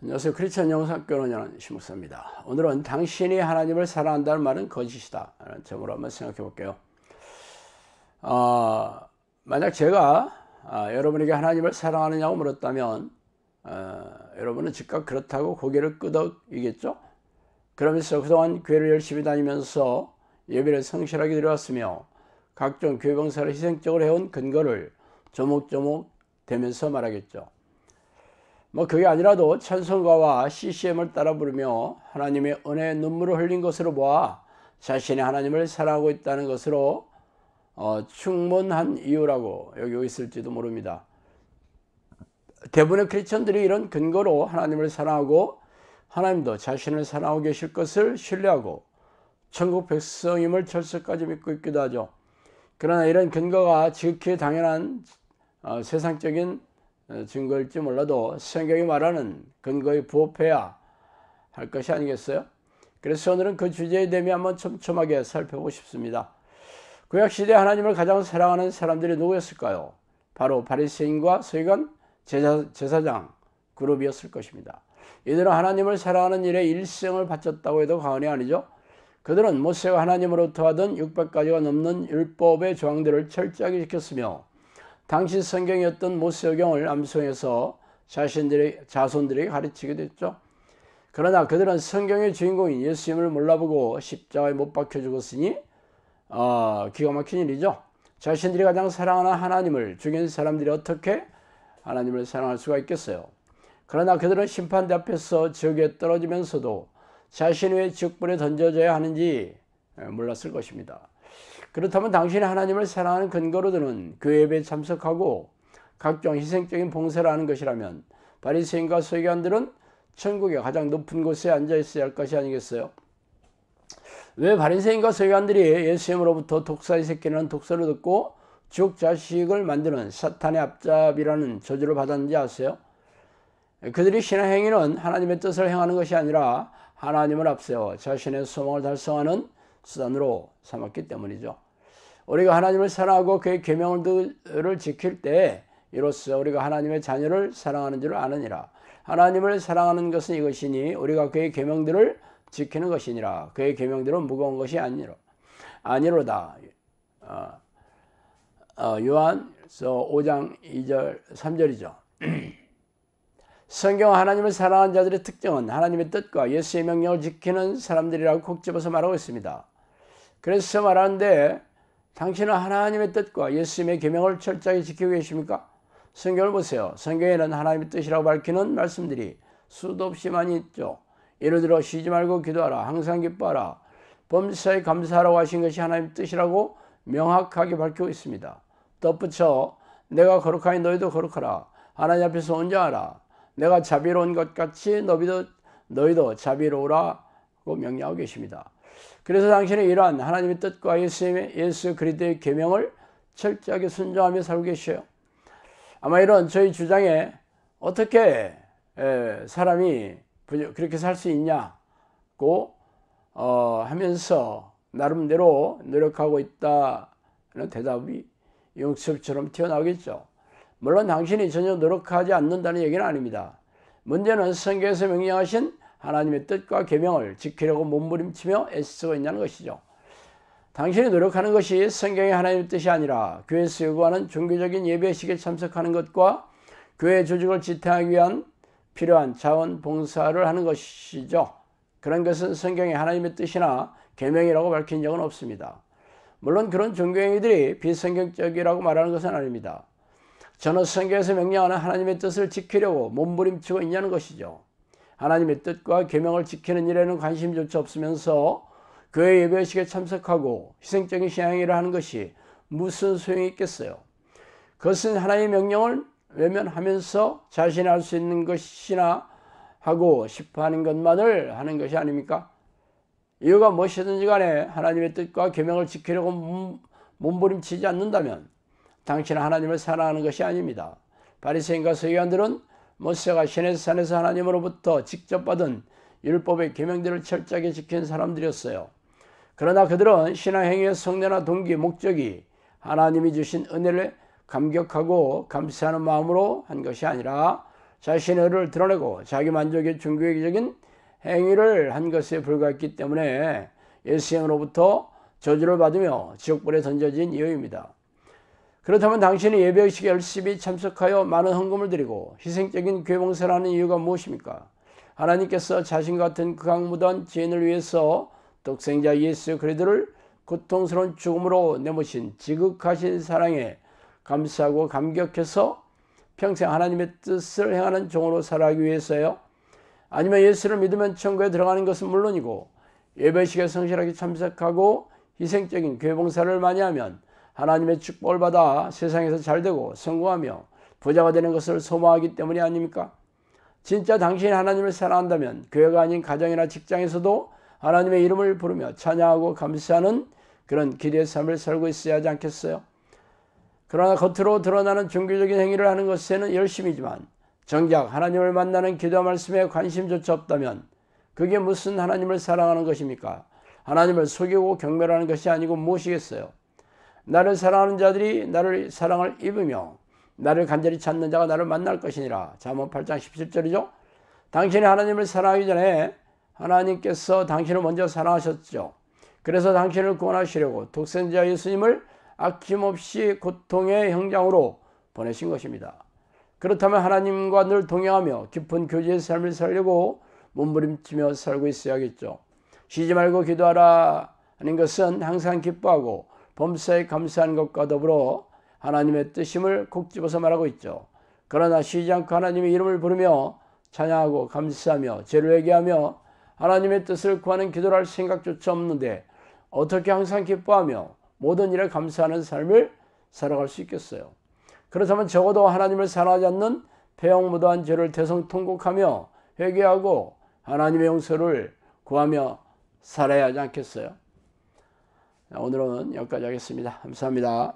안녕하세요. 크리스천 영상교론하는 심목사입니다. 오늘은 당신이 하나님을 사랑한다는 말은 거짓이다 라는 점으로 한번 생각해 볼게요. 만약 제가 여러분에게 하나님을 사랑하느냐고 물었다면 여러분은 즉각 그렇다고 고개를 끄덕이겠죠. 그러면서 그동안 교회를 열심히 다니면서 예배를 성실하게 드려왔으며 각종 교회 봉사를 희생적으로 해온 근거를 조목조목 대면서 말하겠죠. 그게 아니라도 찬송가와 CCM을 따라 부르며 하나님의 은혜의 눈물을 흘린 것으로 보아 자신이 하나님을 사랑하고 있다는 것으로 충분한 이유라고 여기고 있을지도 모릅니다. 대부분의 크리스천들이 이런 근거로 하나님을 사랑하고 하나님도 자신을 사랑하고 계실 것을 신뢰하고 천국 백성임을 철석까지 믿고 있기도 하죠. 그러나 이런 근거가 지극히 당연한 세상적인 증거일지 몰라도 성경이 말하는 근거에 부합해야 할 것이 아니겠어요? 그래서 오늘은 그 주제에 대해 한번 촘촘하게 살펴보고 싶습니다. 구약시대 하나님을 가장 사랑하는 사람들이 누구였을까요? 바로 바리새인과 서기관, 제사장 그룹이었을 것입니다. 이들은 하나님을 사랑하는 일에 일생을 바쳤다고 해도 과언이 아니죠. 그들은 모세가 하나님으로부터 받은 600가지가 넘는 율법의 조항들을 철저하게 지켰으며 당시 성경이었던 모세오경을 암송해서 자신들의 자손들에게 가르치기도 했죠. 그러나 그들은 성경의 주인공인 예수님을 몰라보고 십자가에 못 박혀 죽었으니 기가 막힌 일이죠. 자신들이 가장 사랑하는 하나님을 죽인 사람들이 어떻게 하나님을 사랑할 수가 있겠어요. 그러나 그들은 심판대 앞에서 지옥에 떨어지면서도 자신이 왜 지옥불에 던져져야 하는지 몰랐을 것입니다. 그렇다면 당신이 하나님을 사랑하는 근거로 드는 교회 예배에 참석하고 각종 희생적인 봉사를 하는 것이라면 바리새인과 서기관들은 천국의 가장 높은 곳에 앉아 있어야 할 것이 아니겠어요? 왜 바리새인과 서기관들이 예수님으로부터 독사의 새끼라는 독서를 듣고 지옥 자식을 만드는 사탄의 앞잡이라는 저주를 받았는지 아세요? 그들이 신앙 행위는 하나님의 뜻을 행하는 것이 아니라 하나님을 앞세워 자신의 소망을 달성하는 수단으로 삼았기 때문이죠. 우리가 하나님을 사랑하고 그의 계명들을 지킬 때 이로써 우리가 하나님의 자녀를 사랑하는 줄 아느니라. 하나님을 사랑하는 것은 이것이니 우리가 그의 계명들을 지키는 것이니라. 그의 계명들은 무거운 것이 아니로다. 요한서 5장 2절 3절이죠. 성경 하나님을 사랑하는 자들의 특징은 하나님의 뜻과 예수의 명령을 지키는 사람들이라고 콕 집어서 말하고 있습니다. 그래서 말하는데 당신은 하나님의 뜻과 예수님의 계명을 철저하게 지키고 계십니까? 성경을 보세요. 성경에는 하나님의 뜻이라고 밝히는 말씀들이 수도 없이 많이 있죠. 예를 들어 쉬지 말고 기도하라. 항상 기뻐하라. 범사에 감사하라고 하신 것이 하나님의 뜻이라고 명확하게 밝히고 있습니다. 덧붙여 내가 거룩하니 너희도 거룩하라. 하나님 앞에서 온전하라. 내가 자비로운 것 같이 너희도 자비로우라고 명령하고 계십니다. 그래서 당신은 이러한 하나님의 뜻과 예수 그리스도의 계명을 철저하게 순종하며 살고 계셔요. 아마 이런 저희 주장에 어떻게 사람이 그렇게 살 수 있냐고 하면서 나름대로 노력하고 있다는 대답이 용습처럼 튀어나오겠죠. 물론 당신이 전혀 노력하지 않는다는 얘기는 아닙니다. 문제는 성경에서 명령하신 하나님의 뜻과 계명을 지키려고 몸부림치며 애쓰고 있냐는 것이죠. 당신이 노력하는 것이 성경의 하나님의 뜻이 아니라 교회에서 요구하는 종교적인 예배식에 참석하는 것과 교회 조직을 지탱하기 위한 필요한 자원 봉사를 하는 것이죠. 그런 것은 성경의 하나님의 뜻이나 계명이라고 밝힌 적은 없습니다. 물론 그런 종교행위들이 비성경적이라고 말하는 것은 아닙니다. 저는 성경에서 명령하는 하나님의 뜻을 지키려고 몸부림치고 있냐는 것이죠. 하나님의 뜻과 계명을 지키는 일에는 관심조차 없으면서 교회 예배식에 참석하고 희생적인 신앙행위를 하는 것이 무슨 소용이 있겠어요? 그것은 하나님의 명령을 외면하면서 자신이 할 수 있는 것이나 하고 싶어 하는 것만을 하는 것이 아닙니까? 이유가 무엇이든지 간에 하나님의 뜻과 계명을 지키려고 몸부림치지 않는다면 당신은 하나님을 사랑하는 것이 아닙니다. 바리새인과 서기관들은 모세가 시내산에서 하나님으로부터 직접 받은 율법의 계명들을 철저하게 지킨 사람들이었어요. 그러나 그들은 신앙행위의 성내나 동기, 목적이 하나님이 주신 은혜를 감격하고 감사하는 마음으로 한 것이 아니라 자신의 의를 드러내고 자기 만족의 종교적인 행위를 한 것에 불과했기 때문에 예수님으로부터 저주를 받으며 지옥불에 던져진 이유입니다. 그렇다면 당신이 예배의식에 열심히 참석하여 많은 헌금을 드리고 희생적인 교회 봉사를 하는 이유가 무엇입니까? 하나님께서 자신 같은 극악무도한 죄인을 위해서 독생자 예수 그리스도를 고통스러운 죽음으로 내모신 지극하신 사랑에 감사하고 감격해서 평생 하나님의 뜻을 행하는 종으로 살아가기 위해서요? 아니면 예수를 믿으면 천국에 들어가는 것은 물론이고 예배식에 성실하게 참석하고 희생적인 교회 봉사를 많이 하면 하나님의 축복을 받아 세상에서 잘되고 성공하며 부자가 되는 것을 소망하기 때문이 아닙니까? 진짜 당신이 하나님을 사랑한다면 교회가 아닌 가정이나 직장에서도 하나님의 이름을 부르며 찬양하고 감사하는 그런 기대의 삶을 살고 있어야 하지 않겠어요? 그러나 겉으로 드러나는 종교적인 행위를 하는 것에는 열심이지만 정작 하나님을 만나는 기도와 말씀에 관심조차 없다면 그게 무슨 하나님을 사랑하는 것입니까? 하나님을 속이고 경멸하는 것이 아니고 무엇이겠어요? 나를 사랑하는 자들이 나를 사랑을 입으며 나를 간절히 찾는 자가 나를 만날 것이니라. 잠언 8장 17절이죠. 당신이 하나님을 사랑하기 전에 하나님께서 당신을 먼저 사랑하셨죠. 그래서 당신을 구원하시려고 독생자 예수님을 아낌없이 고통의 형장으로 보내신 것입니다. 그렇다면 하나님과 늘 동행하며 깊은 교제의 삶을 살려고 몸부림치며 살고 있어야겠죠. 쉬지 말고 기도하라 하는 것은 항상 기뻐하고 범사에 감사하는 것과 더불어 하나님의 뜻임을 콕 집어서 말하고 있죠. 그러나 쉬지 않고 하나님의 이름을 부르며 찬양하고 감사하며 죄를 회개하며 하나님의 뜻을 구하는 기도를 할 생각조차 없는데 어떻게 항상 기뻐하며 모든 일에 감사하는 삶을 살아갈 수 있겠어요? 그렇다면 적어도 하나님을 사랑하지 않는 배역무도한 죄를 대성통곡하며 회개하고 하나님의 용서를 구하며 살아야 하지 않겠어요? 오늘은 여기까지 하겠습니다. 감사합니다.